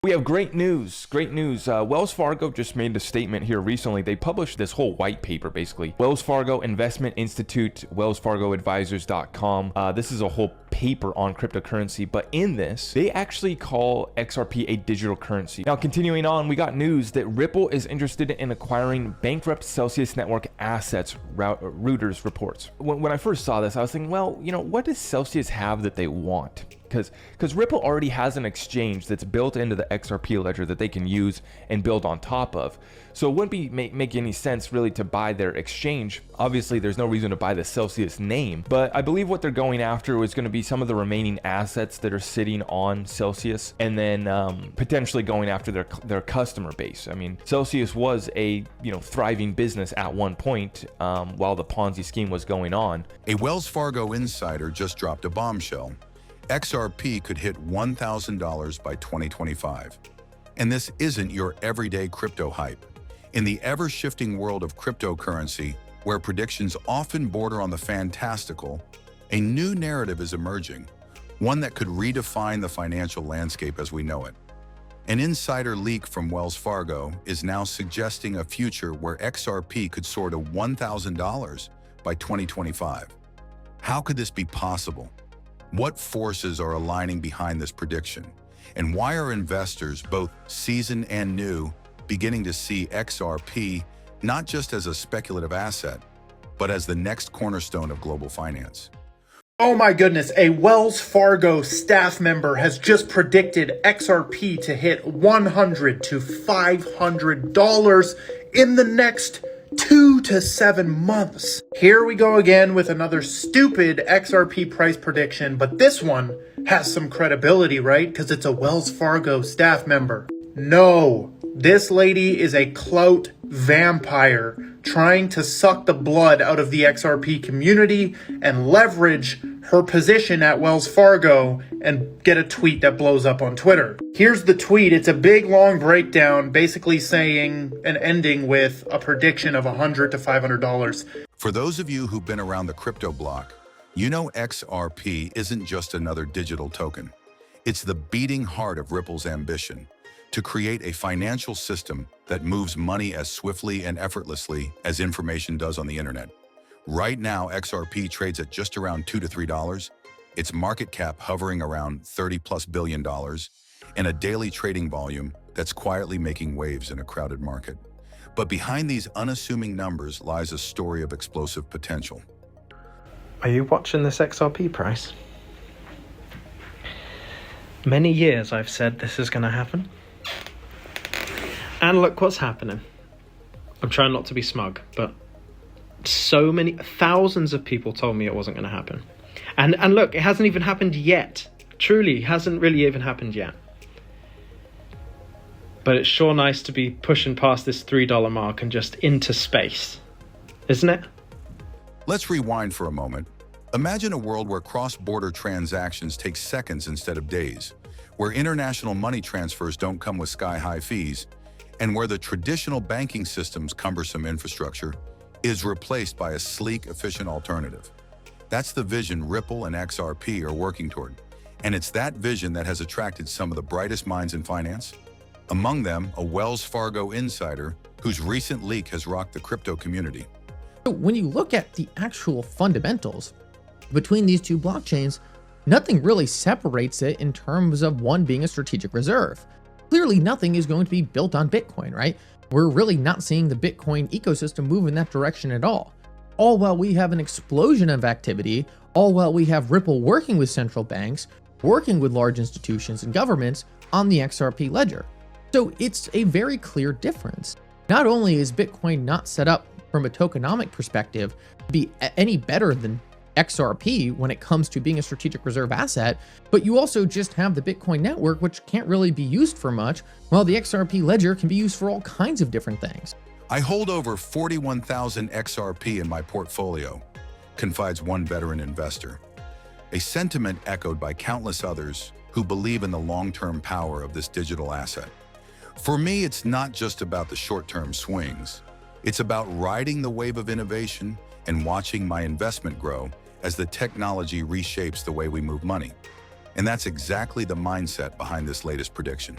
We have great news, great news. Wells Fargo just made a statement here recently. They published this whole white paper, basically. Wells Fargo Investment Institute, wellsfargoadvisors.com. This is a whole paper on cryptocurrency, but in this, they actually call XRP a digital currency. Now, continuing on, we got news that Ripple is interested in acquiring bankrupt Celsius Network assets, Reuters reports. When I first saw this, I was thinking, well, what does Celsius have that they want? Because Ripple already has an exchange that's built into the XRP ledger that they can use and build on top of. So it wouldn't make any sense really to buy their exchange. Obviously, there's no reason to buy the Celsius name, but I believe what they're going after is going to be some of the remaining assets that are sitting on Celsius, and then potentially going after their customer base. I mean, Celsius was a thriving business at one point while the Ponzi scheme was going on. A Wells Fargo insider just dropped a bombshell. XRP could hit $1,000 by 2025. And this isn't your everyday crypto hype. In the ever-shifting world of cryptocurrency, where predictions often border on the fantastical, a new narrative is emerging, one that could redefine the financial landscape as we know it. An insider leak from Wells Fargo is now suggesting a future where XRP could soar to $1,000 by 2025. How could this be possible? What forces are aligning behind this prediction? And why are investors, both seasoned and new, beginning to see XRP not just as a speculative asset, but as the next cornerstone of global finance? Oh my goodness, a Wells Fargo staff member has just predicted XRP to hit $100 to $500 in the next 2 to 7 months. Here we go again with another stupid XRP price prediction, but this one has some credibility, right? Because it's a Wells Fargo staff member. No, this lady is a clout vampire trying to suck the blood out of the XRP community and leverage her position at Wells Fargo and get a tweet that blows up on Twitter. Here's the tweet. It's a big, long breakdown, basically saying and ending with a prediction of $100 to $500. For those of you who've been around the crypto block, you know XRP isn't just another digital token. It's the beating heart of Ripple's ambition to create a financial system that moves money as swiftly and effortlessly as information does on the internet. Right now, XRP trades at just around $2 to $3, its market cap hovering around $30+ billion, and a daily trading volume that's quietly making waves in a crowded market. But behind these unassuming numbers lies a story of explosive potential. Are you watching this XRP price? Many years I've said this is going to happen. And look what's happening. I'm trying not to be smug, but so many, thousands of people told me it wasn't going to happen. And look, it hasn't even happened yet. Truly, hasn't really even happened yet. But it's sure nice to be pushing past this $3 mark and just into space, isn't it? Let's rewind for a moment. Imagine a world where cross-border transactions take seconds instead of days, where international money transfers don't come with sky-high fees, and where the traditional banking system's cumbersome infrastructure is replaced by a sleek, efficient alternative. That's the vision Ripple and XRP are working toward, and it's that vision that has attracted some of the brightest minds in finance. Among them, a Wells Fargo insider whose recent leak has rocked the crypto community. When you look at the actual fundamentals between these two blockchains, nothing really separates it in terms of one being a strategic reserve. Clearly, nothing is going to be built on Bitcoin, right? We're really not seeing the Bitcoin ecosystem move in that direction at all. All while we have an explosion of activity, all while we have Ripple working with central banks, working with large institutions and governments on the XRP ledger. So it's a very clear difference. Not only is Bitcoin not set up from a tokenomic perspective to be any better than XRP when it comes to being a strategic reserve asset, but you also just have the Bitcoin network, which can't really be used for much, while the XRP ledger can be used for all kinds of different things. I hold over 41,000 XRP in my portfolio, confides one veteran investor. A sentiment echoed by countless others who believe in the long-term power of this digital asset. For me, it's not just about the short-term swings. It's about riding the wave of innovation and watching my investment grow as the technology reshapes the way we move money. And that's exactly the mindset behind this latest prediction.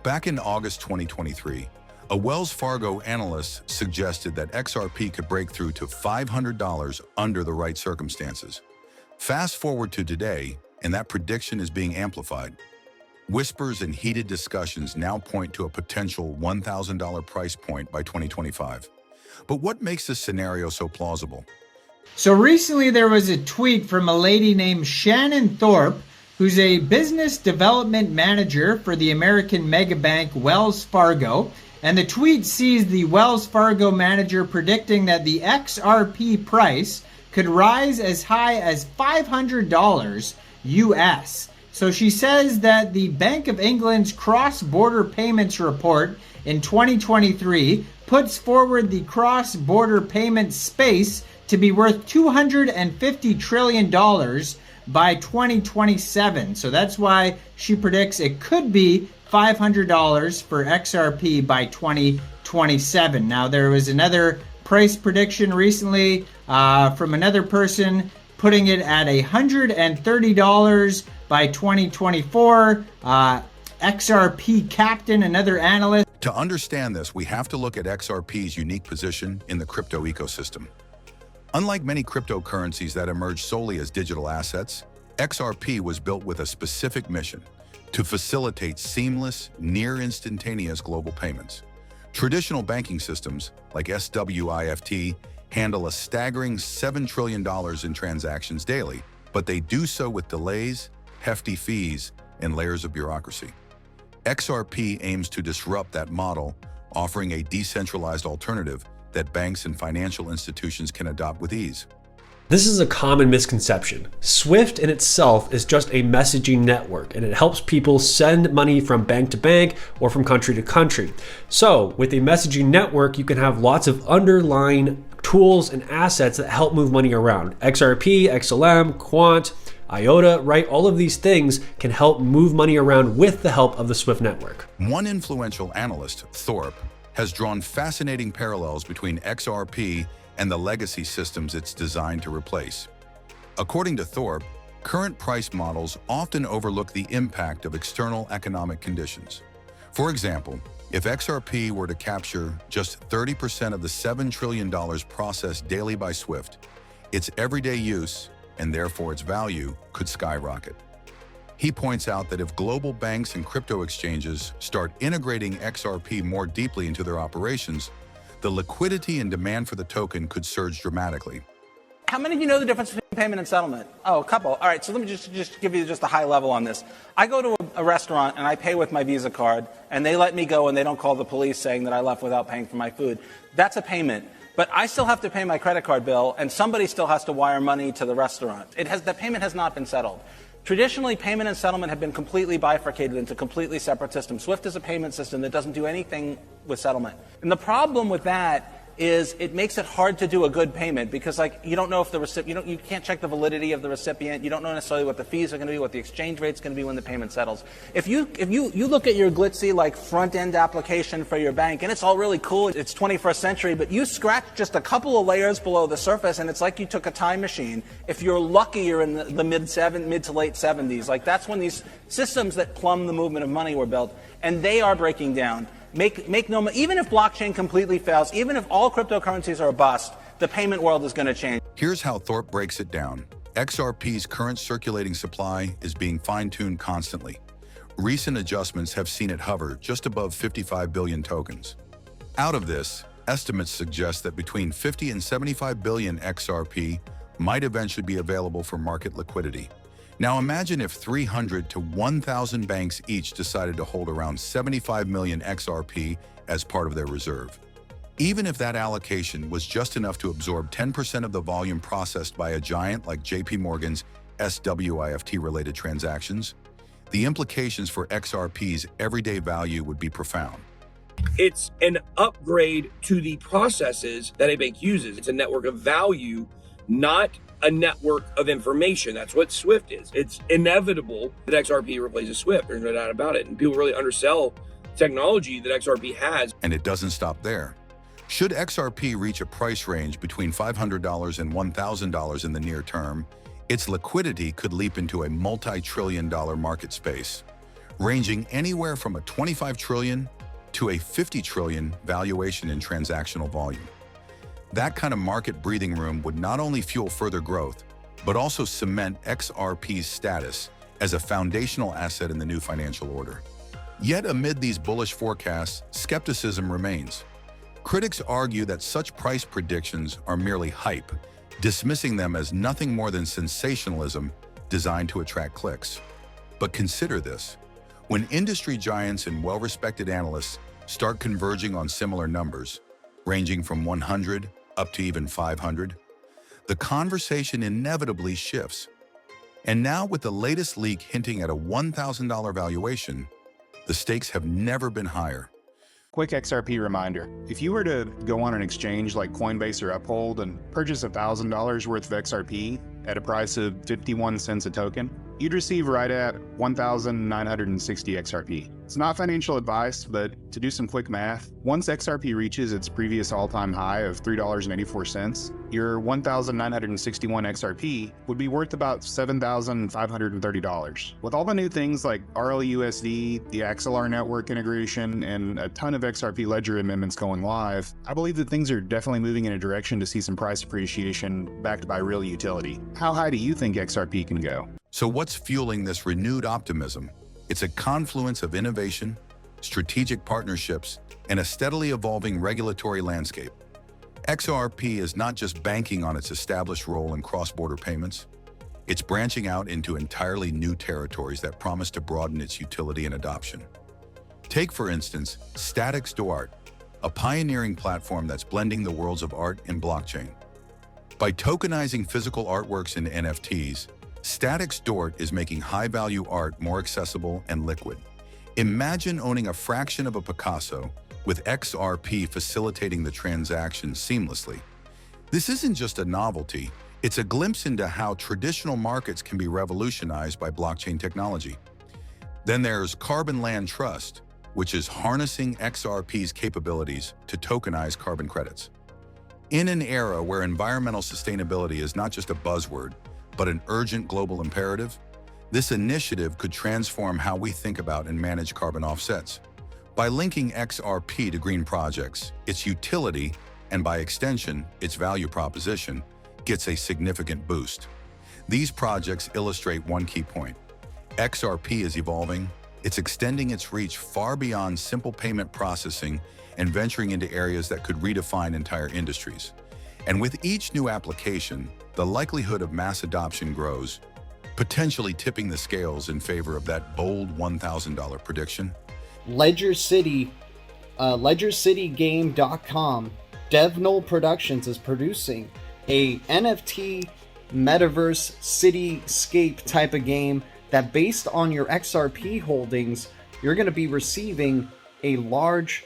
Back in August 2023, a Wells Fargo analyst suggested that XRP could break through to $500 under the right circumstances. Fast forward to today, and that prediction is being amplified. Whispers and heated discussions now point to a potential $1,000 price point by 2025. But what makes this scenario so plausible? So recently there was a tweet from a lady named Shannon Thorpe, who's a business development manager for the American mega bank Wells Fargo. And the tweet sees the Wells Fargo manager predicting that the XRP price could rise as high as $500 US. So she says that the Bank of England's cross-border payments report in 2023 puts forward the cross-border payment space to be worth $250 trillion by 2027. So that's why she predicts it could be $500 for XRP by 2027. Now, there was another price prediction recently from another person putting it at $130 by 2024. XRP Captain, another analyst. To understand this, we have to look at XRP's unique position in the crypto ecosystem. Unlike many cryptocurrencies that emerge solely as digital assets, XRP was built with a specific mission: to facilitate seamless, near-instantaneous global payments. Traditional banking systems, like SWIFT, handle a staggering $7 trillion in transactions daily, but they do so with delays, hefty fees, and layers of bureaucracy. XRP aims to disrupt that model, offering a decentralized alternative that banks and financial institutions can adopt with ease. This is a common misconception. SWIFT in itself is just a messaging network, and it helps people send money from bank to bank or from country to country. So with a messaging network, you can have lots of underlying tools and assets that help move money around. XRP, XLM, Quant, IOTA, right? All of these things can help move money around with the help of the SWIFT network. One influential analyst, Thorpe, has drawn fascinating parallels between XRP and the legacy systems it's designed to replace. According to Thorpe, current price models often overlook the impact of external economic conditions. For example, if XRP were to capture just 30% of the $7 trillion processed daily by SWIFT, its everyday use, and therefore its value, could skyrocket. He points out that if global banks and crypto exchanges start integrating XRP more deeply into their operations, the liquidity and demand for the token could surge dramatically. How many of you know the difference between payment and settlement? Oh, a couple. All right, so let me just give you just a high level on this. I go to a restaurant and I pay with my Visa card, and they let me go and they don't call the police saying that I left without paying for my food. That's a payment. But I still have to pay my credit card bill, and somebody still has to wire money to the restaurant. The payment has not been settled. Traditionally, payment and settlement have been completely bifurcated into completely separate systems. SWIFT is a payment system that doesn't do anything with settlement. And the problem with that is it makes it hard to do a good payment because, like, you don't know if the recipient, you can't check the validity of the recipient. You don't know necessarily what the fees are going to be, what the exchange rate's going to be when the payment settles. If you look at your glitzy, like, front-end application for your bank, and it's all really cool, it's 21st century, but you scratch just a couple of layers below the surface, and it's like you took a time machine. If you're lucky, you're in the mid to late 70s. Like, that's when these systems that plumb the movement of money were built, and they are breaking down. Make no, even if blockchain completely fails, even if all cryptocurrencies are a bust, the payment world is going to change. Here's how Thorpe breaks it down. XRP's current circulating supply is being fine-tuned constantly. Recent adjustments have seen it hover just above 55 billion tokens. Out of this, estimates suggest that between 50 and 75 billion XRP might eventually be available for market liquidity. Now imagine if 300 to 1,000 banks each decided to hold around 75 million XRP as part of their reserve. Even if that allocation was just enough to absorb 10% of the volume processed by a giant like JP Morgan's SWIFT-related transactions, the implications for XRP's everyday value would be profound. It's an upgrade to the processes that a bank uses. It's a network of value, not a network of information. That's what SWIFT is. It's inevitable that XRP replaces SWIFT. There's no doubt about it. And people really undersell technology that XRP has. And it doesn't stop there. Should XRP reach a price range between $500 and $1,000 in the near term, its liquidity could leap into a multi-trillion-dollar market space. ranging anywhere from a 25 trillion to a 50 trillion valuation in transactional volume. That kind of market breathing room would not only fuel further growth, but also cement XRP's status as a foundational asset in the new financial order. Yet amid these bullish forecasts, skepticism remains. Critics argue that such price predictions are merely hype, dismissing them as nothing more than sensationalism designed to attract clicks. But consider this. When industry giants and well-respected analysts start converging on similar numbers, ranging from 100 up to even 500, the conversation inevitably shifts. And now with the latest leak hinting at a $1,000 valuation, the stakes have never been higher. Quick XRP reminder. If you were to go on an exchange like Coinbase or Uphold and purchase $1,000 worth of XRP at a price of 51 cents a token, you'd receive right at 1,960 XRP. It's not financial advice, but to do some quick math, once XRP reaches its previous all-time high of $3.84, your 1,961 XRP would be worth about $7,530. With all the new things like RLUSD, the XLR network integration, and a ton of XRP ledger amendments going live, I believe that things are definitely moving in a direction to see some price appreciation backed by real utility. How high do you think XRP can go? So what's fueling this renewed optimism? It's a confluence of innovation, strategic partnerships, and a steadily evolving regulatory landscape. XRP is not just banking on its established role in cross-border payments. It's branching out into entirely new territories that promise to broaden its utility and adoption. Take, for instance, Statix.art, a pioneering platform that's blending the worlds of art and blockchain. By tokenizing physical artworks into NFTs, Statix.art is making high-value art more accessible and liquid. Imagine owning a fraction of a Picasso, with XRP facilitating the transaction seamlessly. This isn't just a novelty, it's a glimpse into how traditional markets can be revolutionized by blockchain technology. Then there's Carbon Land Trust, which is harnessing XRP's capabilities to tokenize carbon credits. In an era where environmental sustainability is not just a buzzword, but an urgent global imperative, this initiative could transform how we think about and manage carbon offsets. By linking XRP to green projects, its utility, and by extension, its value proposition, gets a significant boost. These projects illustrate one key point. XRP is evolving, it's extending its reach far beyond simple payment processing and venturing into areas that could redefine entire industries. And with each new application, the likelihood of mass adoption grows, potentially tipping the scales in favor of that bold $1,000 prediction. LedgerCityGame.com, DevNull Productions is producing a NFT metaverse cityscape type of game that, based on your XRP holdings, you're going to be receiving a large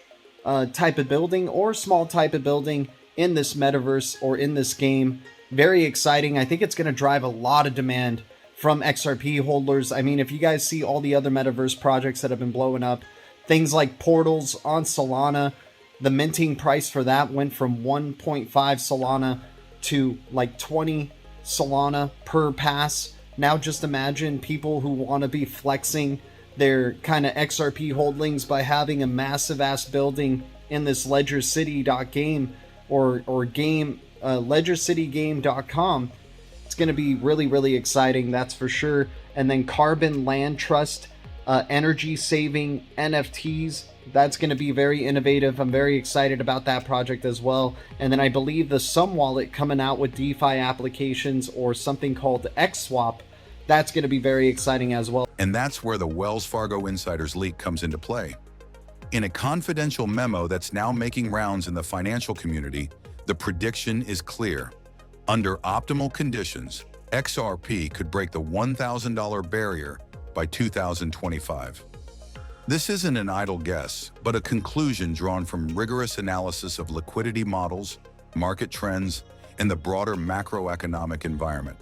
type of building or small type of building in this metaverse or in this game. Very exciting. I think it's going to drive a lot of demand from XRP holders. I mean, if you guys see all the other metaverse projects that have been blowing up, things like Portals on Solana, the minting price for that went from 1.5 Solana to like 20 Solana per pass. Now just imagine people who want to be flexing their kind of XRP holdings by having a massive ass building in this LedgerCity.game or game LedgerCityGame.com. It's going to be really, really exciting, that's for sure. And then Carbon Land Trust, energy saving NFTs. That's going to be very innovative. I'm very excited about that project as well. And then I believe the Sum Wallet coming out with DeFi applications or something called XSwap. That's going to be very exciting as well. And that's where the Wells Fargo insider's leak comes into play. In a confidential memo that's now making rounds in the financial community, the prediction is clear. Under optimal conditions, XRP could break the $1,000 barrier by 2025. This isn't an idle guess, but a conclusion drawn from rigorous analysis of liquidity models, market trends, and the broader macroeconomic environment.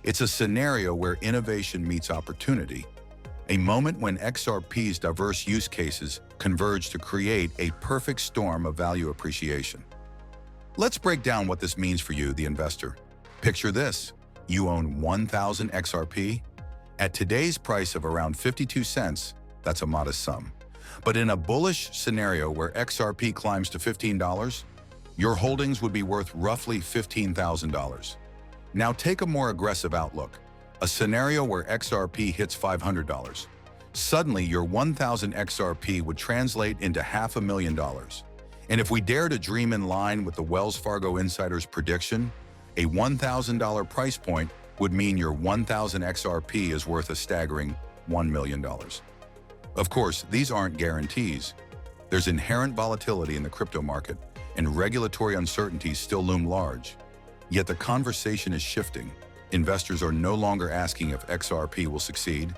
It's a scenario where innovation meets opportunity, a moment when XRP's diverse use cases converge to create a perfect storm of value appreciation. Let's break down what this means for you, the investor. Picture this. You own 1,000 XRP. At today's price of around 52 cents, that's a modest sum. But in a bullish scenario where XRP climbs to $15, your holdings would be worth roughly $15,000. Now take a more aggressive outlook, a scenario where XRP hits $500. Suddenly, your 1,000 XRP would translate into $500,000. And if we dare to dream in line with the Wells Fargo insider's prediction, a $1,000 price point would mean your 1,000 XRP is worth a staggering $1 million. Of course, these aren't guarantees. There's inherent volatility in the crypto market, and regulatory uncertainties still loom large. Yet the conversation is shifting. Investors are no longer asking if XRP will succeed.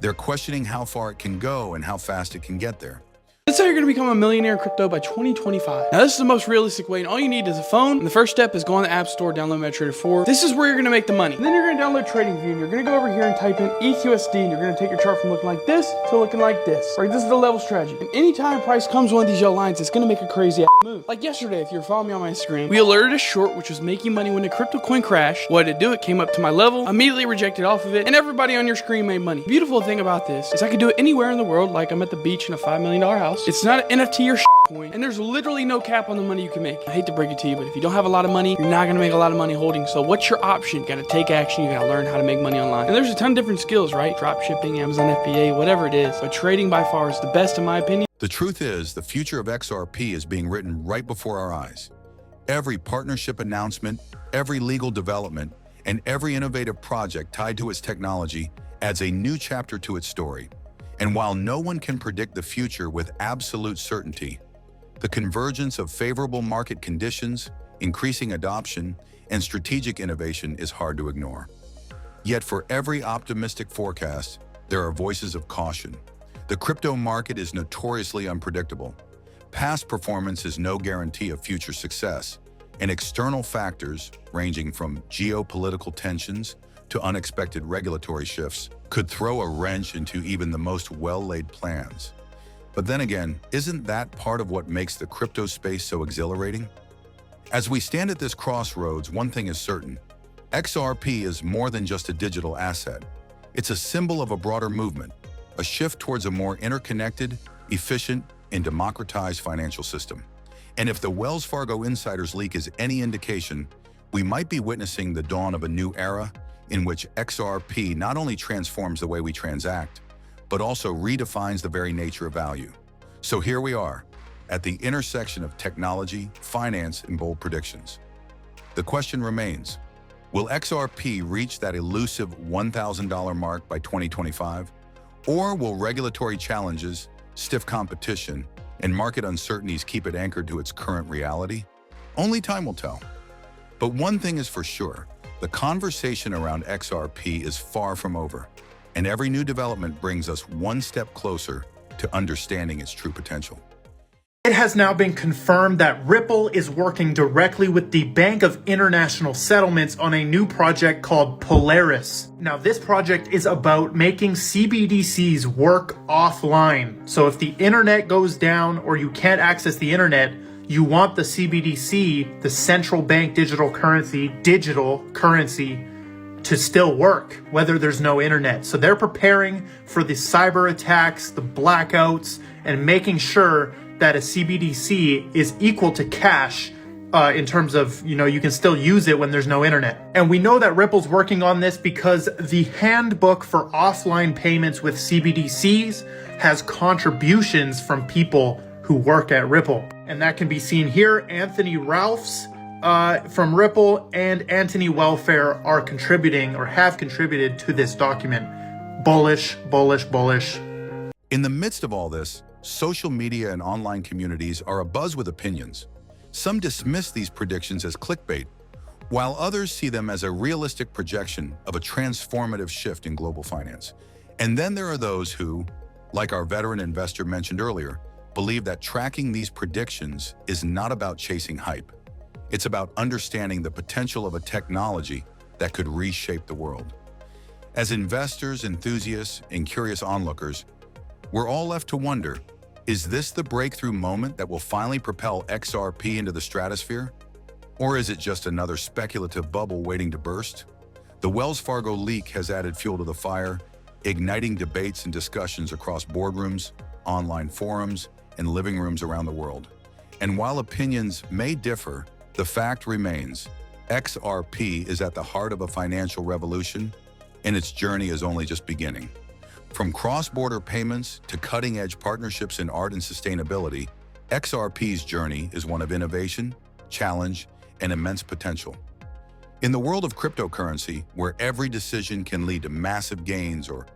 They're questioning how far it can go and how fast it can get there. Let's say you're going to become a millionaire in crypto by 2025. Now, this is the most realistic way, and all you need is a phone. And the first step is go on the App Store, download MetaTrader 4. This is where you're going to make the money. And then you're going to download TradingView, and you're going to go over here and type in ETHUSD, and you're going to take your chart from looking like this to looking like this. Right, this is the level strategy. And anytime price comes one of these yellow lines, it's going to make a crazy move. Like yesterday, if you're following me on my Instagram, we alerted a short, which was making money when the crypto coin crashed. What did it do? It came up to my level, immediately rejected off of it, and everybody on your screen made money. The beautiful thing about this is I could do it anywhere in the world, like I'm at the beach in a $5 million house. It's not an NFT or coin, and there's literally no cap on the money you can make. I hate to break it to you, but if you don't have a lot of money, you're not going to make a lot of money holding. So what's your option? You got to take action. You got to learn how to make money online. And there's a ton of different skills, right? Drop shipping, Amazon FBA, whatever it is. But trading by far is the best in my opinion. The truth is, the future of XRP is being written right before our eyes. Every partnership announcement, every legal development, and every innovative project tied to its technology adds a new chapter to its story. And while no one can predict the future with absolute certainty, the convergence of favorable market conditions, increasing adoption, and strategic innovation is hard to ignore. Yet for every optimistic forecast, there are voices of caution. The crypto market is notoriously unpredictable. Past performance is no guarantee of future success, and external factors, ranging from geopolitical tensions to unexpected regulatory shifts, could throw a wrench into even the most well-laid plans. But then again, isn't that part of what makes the crypto space so exhilarating? As we stand at this crossroads, one thing is certain. XRP is more than just a digital asset. It's a symbol of a broader movement, a shift towards a more interconnected, efficient, and democratized financial system. And if the Wells Fargo insider's leak is any indication, we might be witnessing the dawn of a new era in which XRP not only transforms the way we transact, but also redefines the very nature of value. So here we are, at the intersection of technology, finance, and bold predictions. The question remains, will XRP reach that elusive $1,000 mark by 2025? Or will regulatory challenges, stiff competition, and market uncertainties keep it anchored to its current reality? Only time will tell. But one thing is for sure, the conversation around XRP is far from over, and every new development brings us one step closer to understanding its true potential. It has now been confirmed that Ripple is working directly with the Bank of International Settlements on a new project called Polaris. Now, this project is about making CBDCs work offline. So if the internet goes down or you can't access the internet, you want the CBDC, the central bank digital currency, to still work, whether there's no internet. So they're preparing for the cyber attacks, the blackouts, and making sure that a CBDC is equal to cash in terms of, you can still use it when there's no internet. And we know that Ripple's working on this because the handbook for offline payments with CBDCs has contributions from people who work at Ripple. And that can be seen here. Anthony Ralphs from Ripple and Anthony Welfare are contributing or have contributed to this document. Bullish, bullish, bullish. In the midst of all this, social media and online communities are abuzz with opinions. Some dismiss these predictions as clickbait, while others see them as a realistic projection of a transformative shift in global finance. And then there are those who, like our veteran investor mentioned earlier, believe that tracking these predictions is not about chasing hype. It's about understanding the potential of a technology that could reshape the world. As investors, enthusiasts, and curious onlookers, we're all left to wonder, is this the breakthrough moment that will finally propel XRP into the stratosphere? Or is it just another speculative bubble waiting to burst? The Wells Fargo leak has added fuel to the fire, igniting debates and discussions across boardrooms, online forums, and living rooms around the world. And while opinions may differ, the fact remains, XRP is at the heart of a financial revolution, and its journey is only just beginning. From cross-border payments to cutting-edge partnerships in art and sustainability, XRP's journey is one of innovation, challenge, and immense potential. In the world of cryptocurrency, where every decision can lead to massive gains or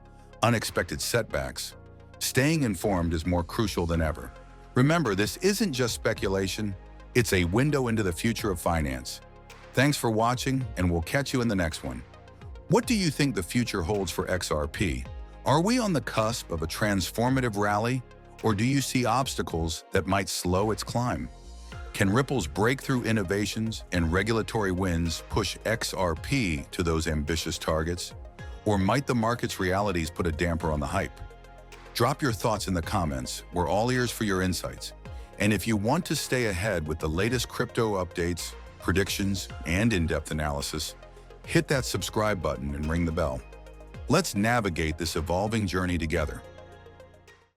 unexpected setbacks, staying informed is more crucial than ever. Remember, this isn't just speculation, it's a window into the future of finance. Thanks for watching, and we'll catch you in the next one. What do you think the future holds for XRP? Are we on the cusp of a transformative rally, or do you see obstacles that might slow its climb? Can Ripple's breakthrough innovations and regulatory wins push XRP to those ambitious targets? Or might the market's realities put a damper on the hype? Drop your thoughts in the comments. We're all ears for your insights. And if you want to stay ahead with the latest crypto updates, predictions, and in-depth analysis, hit that subscribe button and ring the bell. Let's navigate this evolving journey together.